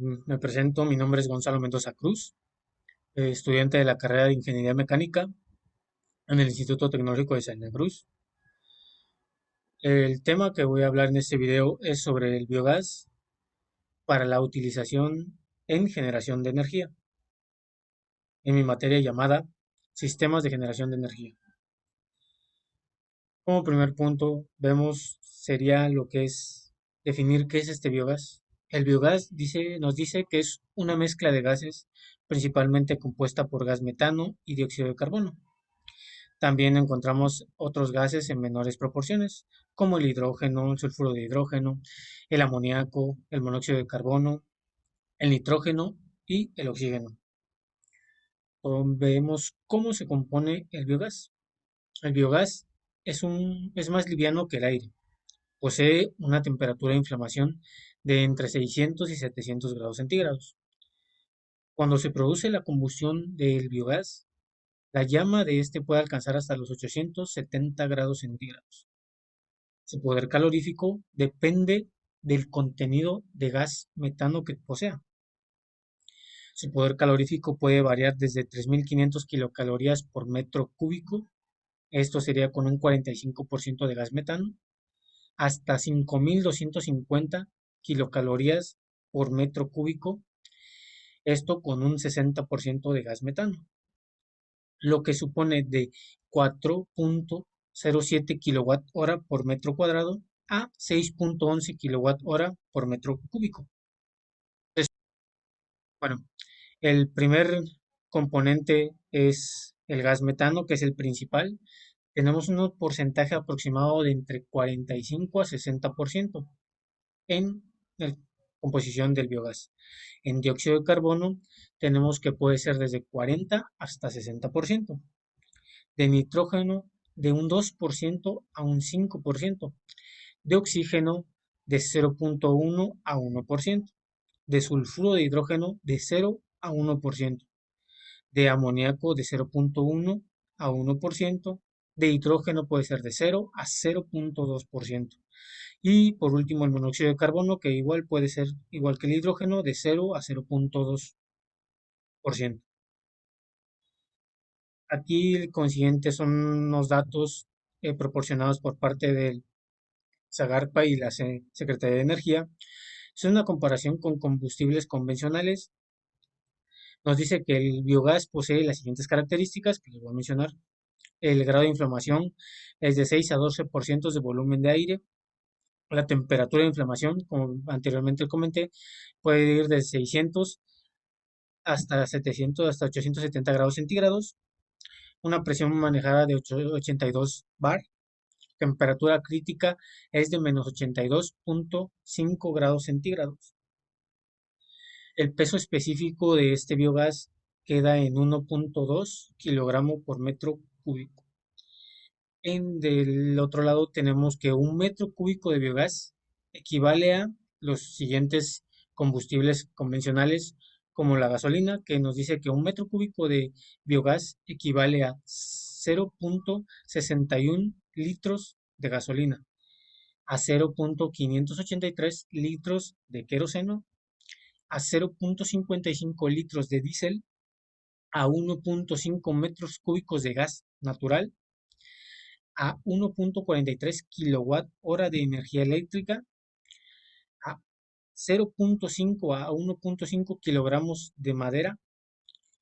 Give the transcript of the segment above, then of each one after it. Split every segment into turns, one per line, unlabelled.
Me presento, mi nombre es Gonzalo Mendoza Cruz, estudiante de la carrera de Ingeniería Mecánica en el Instituto Tecnológico de Santa Cruz. El tema que voy a hablar en este video es sobre el biogás para la utilización en generación de energía, en mi materia llamada Sistemas de Generación de Energía. Como primer punto, vemos sería lo que es definir qué es este biogás. El biogás nos dice que es una mezcla de gases principalmente compuesta por gas metano y dióxido de carbono. También encontramos otros gases en menores proporciones, como el hidrógeno, el sulfuro de hidrógeno, el amoníaco, el monóxido de carbono, el nitrógeno y el oxígeno. Vemos cómo se compone el biogás. El biogás es más liviano que el aire. Posee una temperatura de inflamación de entre 600 y 700 grados centígrados. Cuando se produce la combustión del biogás, la llama de este puede alcanzar hasta los 870 grados centígrados. Su poder calorífico depende del contenido de gas metano que posea. Su poder calorífico puede variar desde 3.500 kilocalorías por metro cúbico, esto sería con un 45% de gas metano, hasta 5.250 kilocalorías por metro cúbico, esto con un 60% de gas metano, lo que supone de 4.07 kilowatt hora por metro cuadrado a 6.11 kilowatt hora por metro cúbico. Bueno, el primer componente es el gas metano, que es el principal. Tenemos un porcentaje aproximado de entre 45 a 60% en la composición del biogás. En dióxido de carbono tenemos que puede ser desde 40 hasta 60%. De nitrógeno de un 2% a un 5%. De oxígeno de 0.1 a 1%. De sulfuro de hidrógeno de 0 a 1%, de amoníaco de 0.1 a 1%, de hidrógeno puede ser de 0 a 0.2%. Y por último el monóxido de carbono, que igual puede ser igual que el hidrógeno, de 0 a 0.2%. Aquí el consiguiente son unos datos proporcionados por parte del SAGARPA y la Secretaría de Energía. Es una comparación con combustibles convencionales. Nos dice que el biogás posee las siguientes características que les voy a mencionar. El grado de inflamación es de 6 a 12% de volumen de aire. La temperatura de inflamación, como anteriormente comenté, puede ir de 600 hasta 700 hasta 870 grados centígrados. Una presión manejada de 82 bar. Temperatura crítica es de menos 82.5 grados centígrados. El peso específico de este biogás queda en 1.2 kilogramos por metro cúbico. Del otro lado tenemos que un metro cúbico de biogás equivale a los siguientes combustibles convencionales como la gasolina, que nos dice que un metro cúbico de biogás equivale a 0.61 litros de gasolina, a 0.583 litros de queroseno, a 0.55 litros de diésel, a 1.5 metros cúbicos de gas natural, a 1.43 kilowatt hora de energía eléctrica, a 0.5 a 1.5 kilogramos de madera,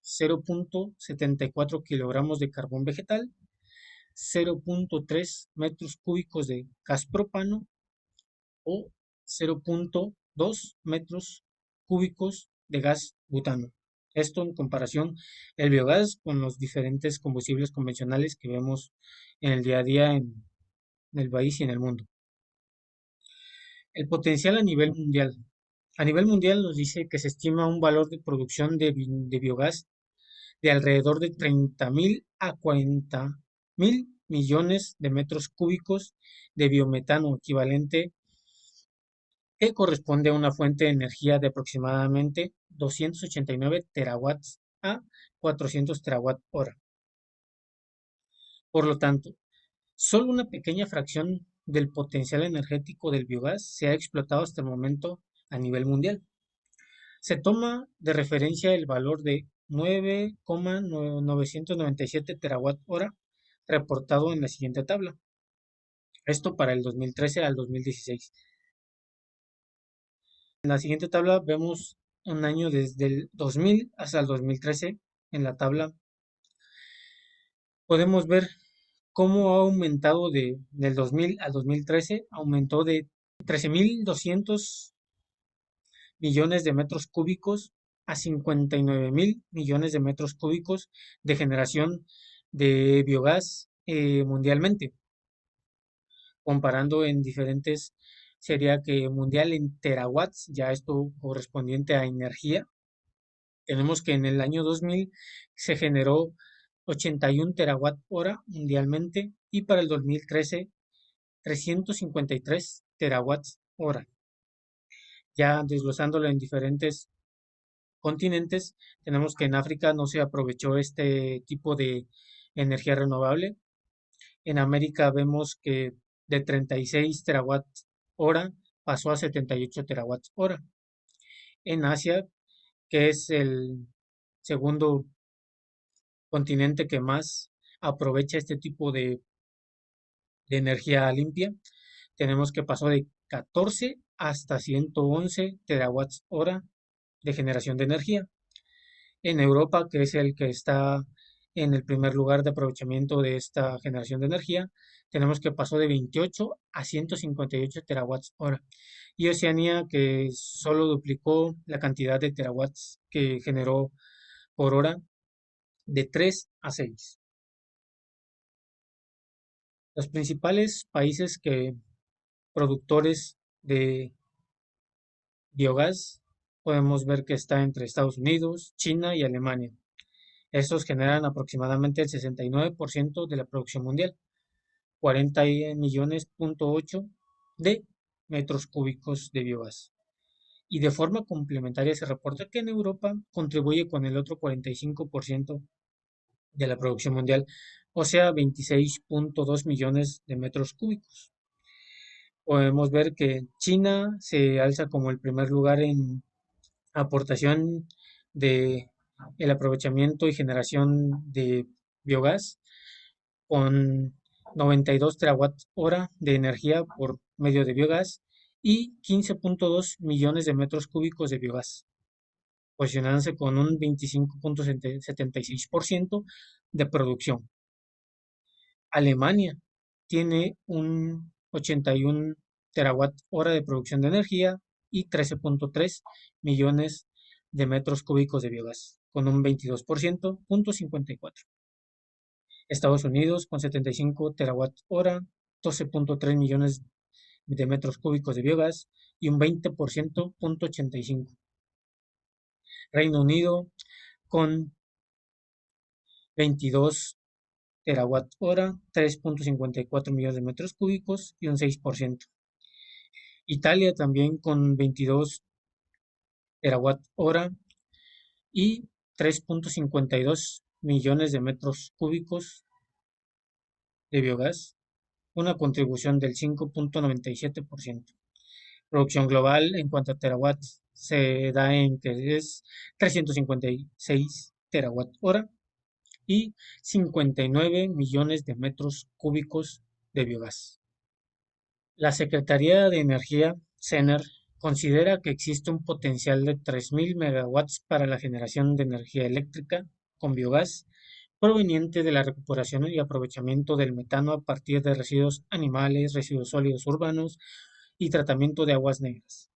0.74 kilogramos de carbón vegetal, 0.3 metros cúbicos de gas propano o 0.2 metros cúbicos de gas butano. Esto en comparación el biogás con los diferentes combustibles convencionales que vemos en el día a día en el país y en el mundo. El potencial a nivel mundial. A nivel mundial nos dice que se estima un valor de producción de biogás de alrededor de 30.000 a 40.000 millones de metros cúbicos de biometano equivalente, que corresponde a una fuente de energía de aproximadamente 289 terawatts a 400 terawatt hora. Por lo tanto, solo una pequeña fracción del potencial energético del biogás se ha explotado hasta el momento a nivel mundial. Se toma de referencia el valor de 9,997 terawatt hora reportado en la siguiente tabla. Esto para el 2013 al 2016. En la siguiente tabla vemos un año desde el 2000 hasta el 2013. En la tabla podemos ver cómo ha aumentado del 2000 al 2013, aumentó de 13.200 millones de metros cúbicos a 59.000 millones de metros cúbicos de generación de biogás mundialmente. Comparando en diferentes, sería que mundial en terawatts, ya esto correspondiente a energía. Tenemos que en el año 2000 se generó 81 terawatt hora mundialmente y para el 2013 353 terawatts hora. Ya desglosándolo en diferentes continentes, tenemos que en África no se aprovechó este tipo de energía renovable. En América vemos que de 36 terawatts hora pasó a 78 terawatts hora. En Asia, que es el segundo continente que más aprovecha este tipo de energía limpia, tenemos que pasó de 14 hasta 111 terawatts hora de generación de energía. En Europa, que es el que está en el primer lugar de aprovechamiento de esta generación de energía, tenemos que pasó de 28 a 158 terawatts hora. Y Oceanía, que solo duplicó la cantidad de terawatts que generó por hora de 3 a 6. Los principales países que productores de biogás podemos ver que está entre Estados Unidos, China y Alemania. Estos generan aproximadamente el 69% de la producción mundial, 40 millones.8 de metros cúbicos de biogás. Y de forma complementaria se reporta que en Europa contribuye con el otro 45% de la producción mundial, o sea, 26.2 millones de metros cúbicos. Podemos ver que China se alza como el primer lugar en aportación de el aprovechamiento y generación de biogás con 92 terawatt hora de energía por medio de biogás y 15.2 millones de metros cúbicos de biogás, posicionándose con un 25.76% de producción. Alemania tiene un 81 terawatt hora de producción de energía y 13.3 millones de metros cúbicos de biogás, con un 22.54%. Estados Unidos con 75 terawatt hora, 12.3 millones de metros cúbicos de biogás y un 20.85%. Reino Unido con 22 terawatt hora, 3.54 millones de metros cúbicos y un 6%. Italia también con 22 terawatt hora y 3.52 millones de metros cúbicos de biogás, una contribución del 5.97%. Producción global en cuanto a terawatts se da en que es 356 terawatt hora y 59 millones de metros cúbicos de biogás. La Secretaría de Energía, CENER, considera que existe un potencial de 3.000 megawatts para la generación de energía eléctrica con biogás proveniente de la recuperación y aprovechamiento del metano a partir de residuos animales, residuos sólidos urbanos y tratamiento de aguas negras.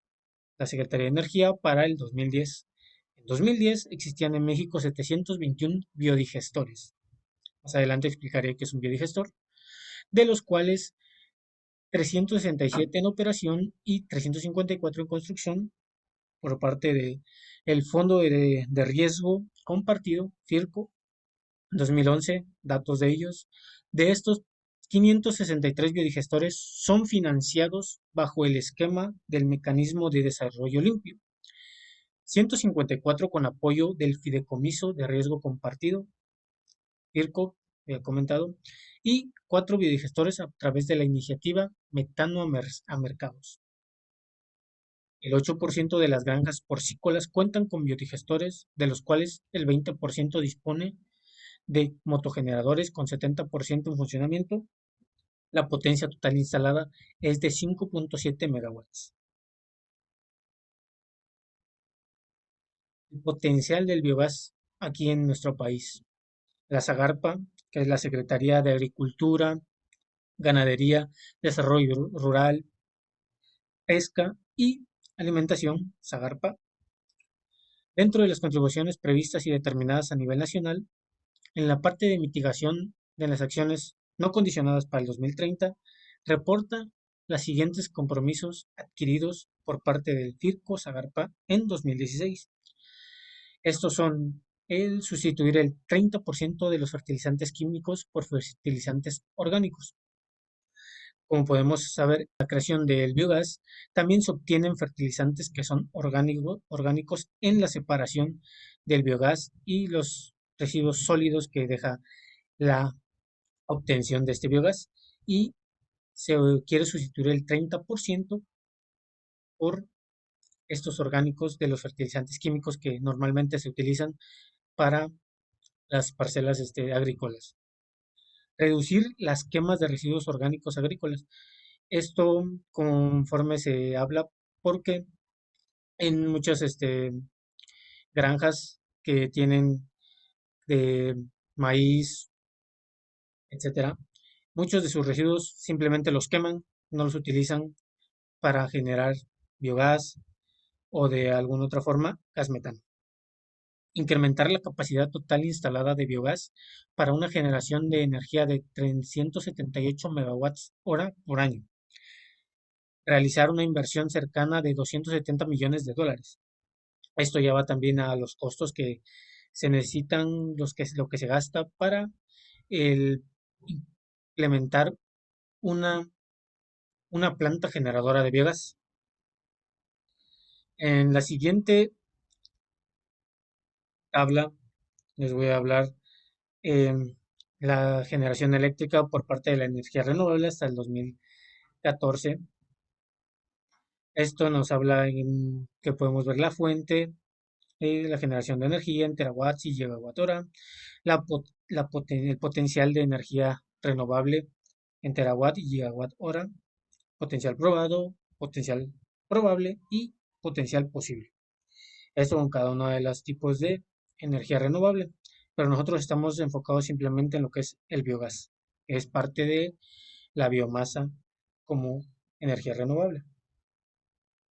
La Secretaría de Energía para el 2010. En 2010 existían en México 721 biodigestores. Más adelante explicaré qué es un biodigestor, de los cuales 367 en operación y 354 en construcción por parte de el Fondo de Riesgo Compartido, FIRCO, 2011, datos de ellos. De estos, 563 biodigestores son financiados bajo el esquema del Mecanismo de Desarrollo Limpio, 154 con apoyo del Fideicomiso de Riesgo Compartido, FIRCO, comentado, y 4 biodigestores a través de la iniciativa Metano a Mercados. El 8% de las granjas porcícolas cuentan con biodigestores, de los cuales el 20% dispone de motogeneradores con 70% en funcionamiento. La potencia total instalada es de 5.7 megawatts. El potencial del biogás aquí en nuestro país. La SAGARPA, que es la Secretaría de Agricultura, Ganadería, Desarrollo Rural, Pesca y Alimentación, SAGARPA, dentro de las contribuciones previstas y determinadas a nivel nacional, en la parte de mitigación de las acciones no condicionadas para el 2030, reporta los siguientes compromisos adquiridos por parte del FIRCO SAGARPA en 2016. Estos son el sustituir el 30% de los fertilizantes químicos por fertilizantes orgánicos. Como podemos saber, la creación del biogás también se obtienen fertilizantes que son orgánicos en la separación del biogás y los residuos sólidos que deja la obtención de este biogás, y se quiere sustituir el 30% por estos orgánicos de los fertilizantes químicos que normalmente se utilizan para las parcelas agrícolas. Reducir las quemas de residuos orgánicos agrícolas. Esto conforme se habla porque en muchas granjas que tienen de maíz, etcétera, muchos de sus residuos simplemente los queman, no los utilizan para generar biogás o de alguna otra forma gas metano. Incrementar la capacidad total instalada de biogás para una generación de energía de 378 megawatts hora por año. Realizar una inversión cercana de 270 millones de dólares. Esto lleva también a los costos que se necesitan, lo que se gasta para el implementar una, una planta generadora de biogás. En la siguiente tabla les voy a hablar la generación eléctrica por parte de la energía renovable hasta el 2014. Esto nos habla en que podemos ver la fuente, la generación de energía en terawatts y gigawatt hora, el potencial de energía renovable en terawatt y gigawatt hora, potencial probado, potencial probable y potencial posible. Esto con cada uno de los tipos de energía renovable. Pero nosotros estamos enfocados simplemente en lo que es el biogás. Es parte de la biomasa como energía renovable.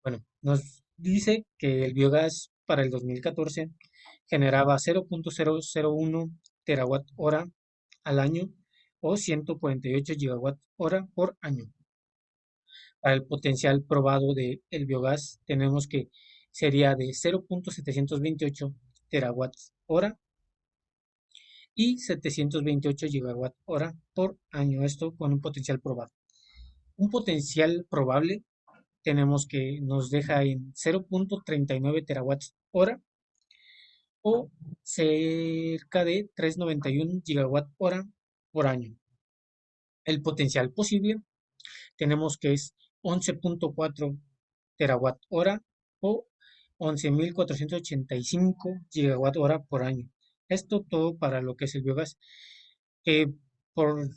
Bueno, nos dice que el biogás para el 2014 generaba 0.001 terawatt hora al año o 148 gigawatt hora por año. Para el potencial probado de el biogás tenemos que sería de 0.728 terawatt hora y 728 gigawatt hora por año. Esto con un potencial probado. Un potencial probable tenemos que nos deja en 0.39 terawatts hora o cerca de 391 gigawatt hora por año. El potencial posible tenemos que es 11.4 terawatt hora o 11.485 gigawatt hora por año. Esto todo para lo que es el biogás. Por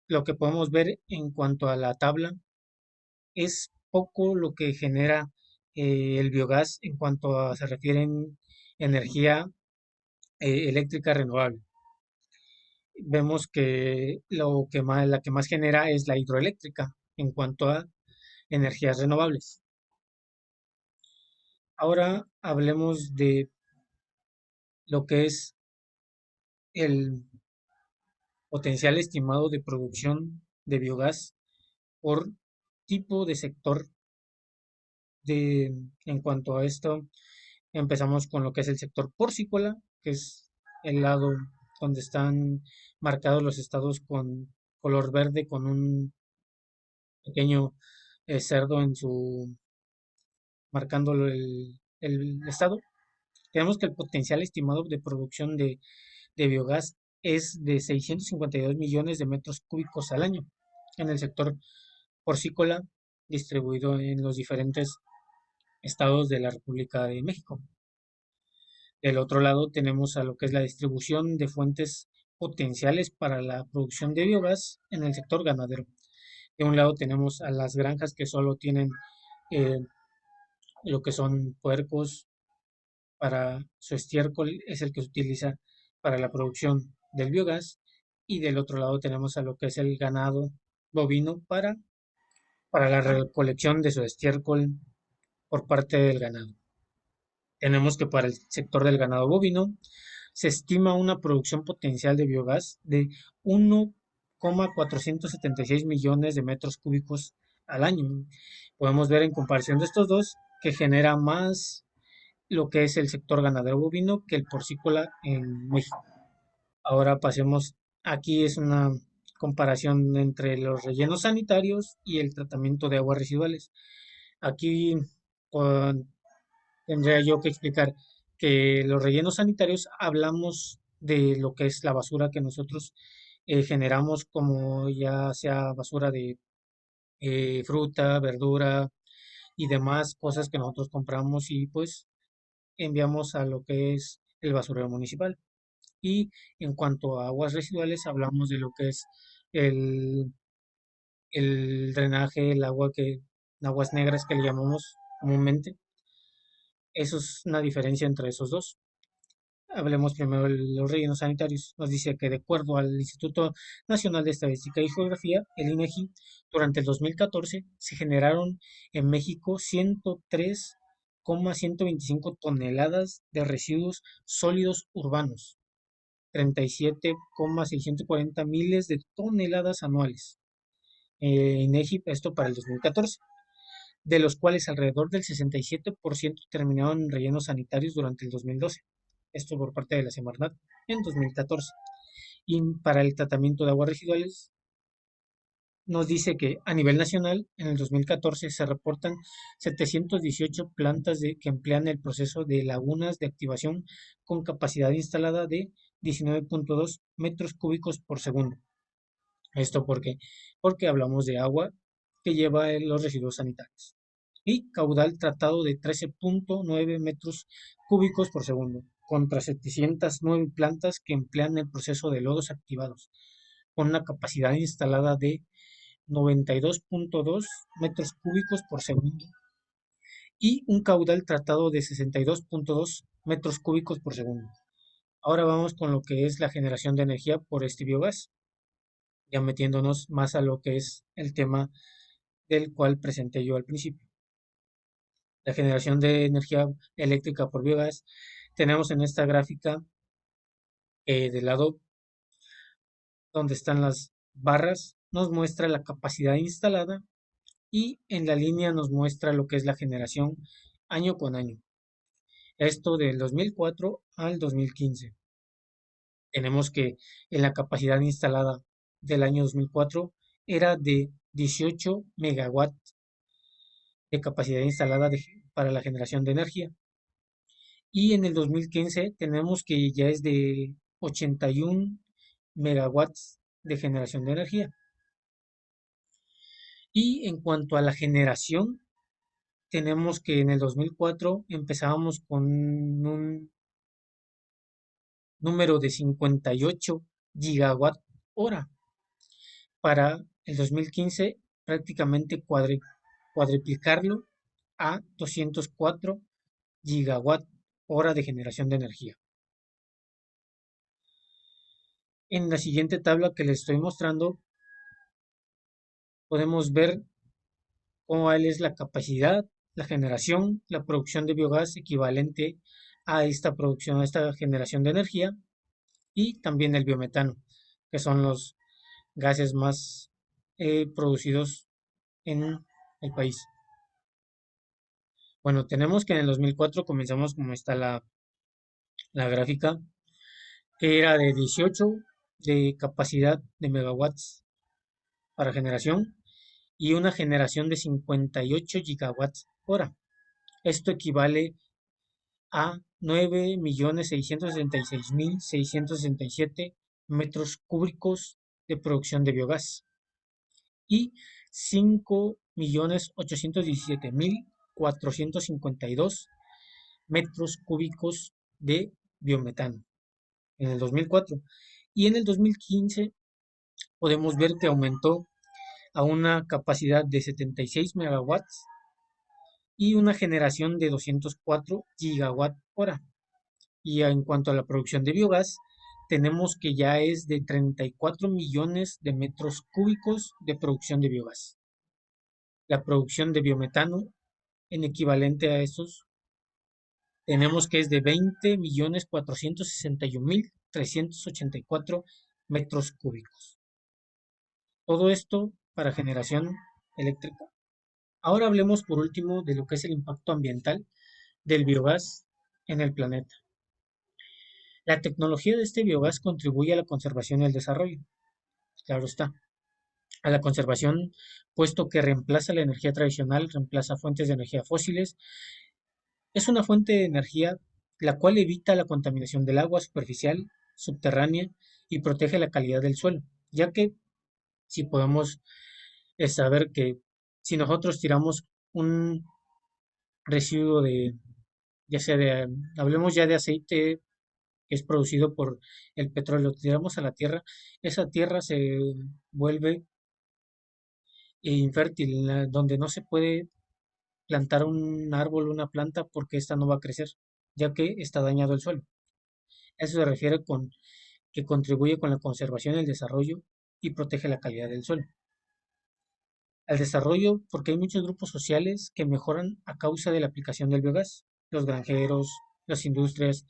lo que podemos ver en cuanto a la tabla, es poco lo que genera el biogás en cuanto a se refiere en energía eléctrica renovable. Vemos que la que más genera es la hidroeléctrica en cuanto a energías renovables. Ahora hablemos de lo que es el potencial estimado de producción de biogás por tipo de sector. En cuanto a esto, empezamos con lo que es el sector porcícola, que es el lado donde están marcados los estados con color verde, con un pequeño cerdo en su marcando el estado. Tenemos que el potencial estimado de producción de biogás es de 652 millones de metros cúbicos al año en el sector porcícola, distribuido en los diferentes estados de la República de México. Del otro lado tenemos a lo que es la distribución de fuentes potenciales para la producción de biogás en el sector ganadero. De un lado tenemos a las granjas que solo tienen eh, lo que son puercos para su estiércol, es el que se utiliza para la producción del biogás. Y del otro lado tenemos a lo que es el ganado bovino para la recolección de su estiércol por parte del ganado. Tenemos que para el sector del ganado bovino se estima una producción potencial de biogás de 1,476 millones de metros cúbicos al año. Podemos ver en comparación de estos dos que genera más lo que es el sector ganadero bovino que el porcícola en México. Ahora pasemos, aquí es una comparación entre los rellenos sanitarios y el tratamiento de aguas residuales. Aquí tendría yo que explicar que los rellenos sanitarios hablamos de lo que es la basura que nosotros generamos, como ya sea basura de fruta, verdura y demás cosas que nosotros compramos y pues enviamos a lo que es el basurero municipal. Y en cuanto a aguas residuales, hablamos de lo que es el, el drenaje, el agua aguas negras que le llamamos comúnmente. Eso es una diferencia entre esos dos. Hablemos primero de los rellenos sanitarios. Nos dice que de acuerdo al Instituto Nacional de Estadística y Geografía, el INEGI, durante el 2014 se generaron en México 103,125 toneladas de residuos sólidos urbanos, 37,640 miles de toneladas anuales. INEGI, esto para el 2014, de los cuales alrededor del 67% terminaron en rellenos sanitarios durante el 2012. Esto por parte de la Semarnat en 2014. Y para el tratamiento de aguas residuales, nos dice que a nivel nacional, en el 2014 se reportan 718 plantas que emplean el proceso de lagunas de activación con capacidad instalada de 19,2 metros cúbicos por segundo. ¿Esto por qué? Porque hablamos de agua que lleva los residuos sanitarios. Y caudal tratado de 13,9 metros cúbicos por segundo, contra 709 plantas que emplean el proceso de lodos activados, con una capacidad instalada de 92,2 metros cúbicos por segundo y un caudal tratado de 62,2 metros cúbicos por segundo. Ahora vamos con lo que es la generación de energía por este biogás, ya metiéndonos más a lo que es el tema del cual presenté yo al principio. La generación de energía eléctrica por biogás, tenemos en esta gráfica del lado donde están las barras, nos muestra la capacidad instalada y en la línea nos muestra lo que es la generación año con año. Esto del 2004 al 2015. Tenemos que en la capacidad instalada del año 2004 era de 18 megawatts de capacidad instalada para la generación de energía. Y en el 2015 tenemos que ya es de 81 megawatts de generación de energía. Y en cuanto a la generación, tenemos que en el 2004 empezábamos con un número de 58 gigawatt hora. Para el 2015 prácticamente cuadriplicarlo a 204 gigawatt hora de generación de energía. En la siguiente tabla que les estoy mostrando, podemos ver cuál es la capacidad, la generación, la producción de biogás equivalente a esta producción, a esta generación de energía y también el biometano, que son los gases más producidos en el país. Bueno, tenemos que en el 2004 comenzamos como está la gráfica, que era de 18 de capacidad de megawatts para generación y una generación de 58 gigawatts hora. Esto equivale a 9.666.667 metros cúbicos de producción de biogás y 5.817.000 452 metros cúbicos de biometano en el 2004. Y en el 2015 podemos ver que aumentó a una capacidad de 76 megawatts y una generación de 204 gigawatt hora. Y en cuanto a la producción de biogás, tenemos que ya es de 34 millones de metros cúbicos de producción de biogás. La producción de biometano, en equivalente a esos, tenemos que es de 20.461.384 metros cúbicos. Todo esto para generación eléctrica. Ahora hablemos por último de lo que es el impacto ambiental del biogás en el planeta. La tecnología de este biogás contribuye a la conservación y el desarrollo, claro está, a la conservación, puesto que reemplaza la energía tradicional, reemplaza fuentes de energía fósiles. Es una fuente de energía la cual evita la contaminación del agua superficial, subterránea y protege la calidad del suelo, ya que si podemos saber que si nosotros tiramos un residuo de, ya sea de, hablemos ya de aceite que es producido por el petróleo, lo tiramos a la tierra, esa tierra se vuelve infértil, donde no se puede plantar un árbol, una planta, porque ésta no va a crecer, ya que está dañado el suelo. Eso se refiere con que contribuye con la conservación, el desarrollo y protege la calidad del suelo. Al desarrollo, porque hay muchos grupos sociales que mejoran a causa de la aplicación del biogás, los granjeros, las industrias,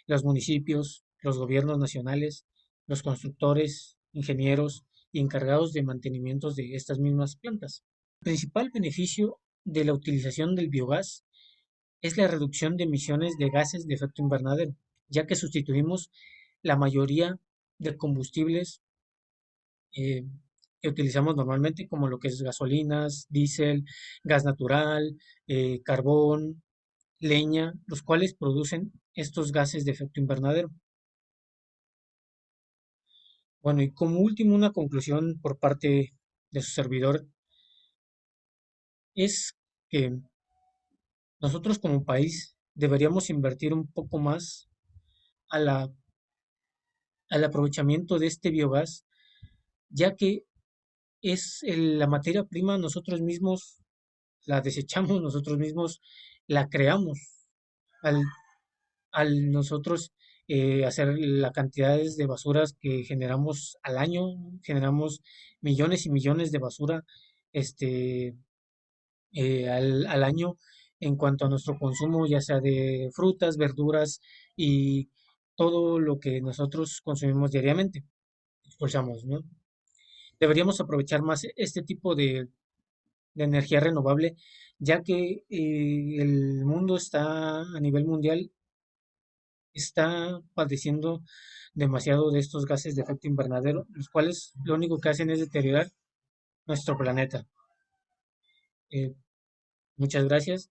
los municipios, los gobiernos nacionales, los constructores, ingenieros y encargados de mantenimiento de estas mismas plantas. El principal beneficio de la utilización del biogás es la reducción de emisiones de gases de efecto invernadero, ya que sustituimos la mayoría de combustibles eh, que utilizamos normalmente, como lo que es gasolinas, diésel, gas natural, carbón, leña, los cuales producen estos gases de efecto invernadero. Bueno, y como último, una conclusión por parte de su servidor es que nosotros como país deberíamos invertir un poco más a al aprovechamiento de este biogás, ya que es la materia prima, nosotros mismos la desechamos, nosotros mismos la creamos. Al, al nosotros hacer las cantidades de basuras que generamos al año, generamos millones y millones de basura este, al año en cuanto a nuestro consumo, ya sea de frutas, verduras y todo lo que nosotros consumimos diariamente, expulsamos, ¿no? Deberíamos aprovechar más este tipo de energía renovable, ya que el mundo está a nivel mundial, está padeciendo demasiado de estos gases de efecto invernadero, los cuales lo único que hacen es deteriorar nuestro planeta. Eh, Muchas gracias.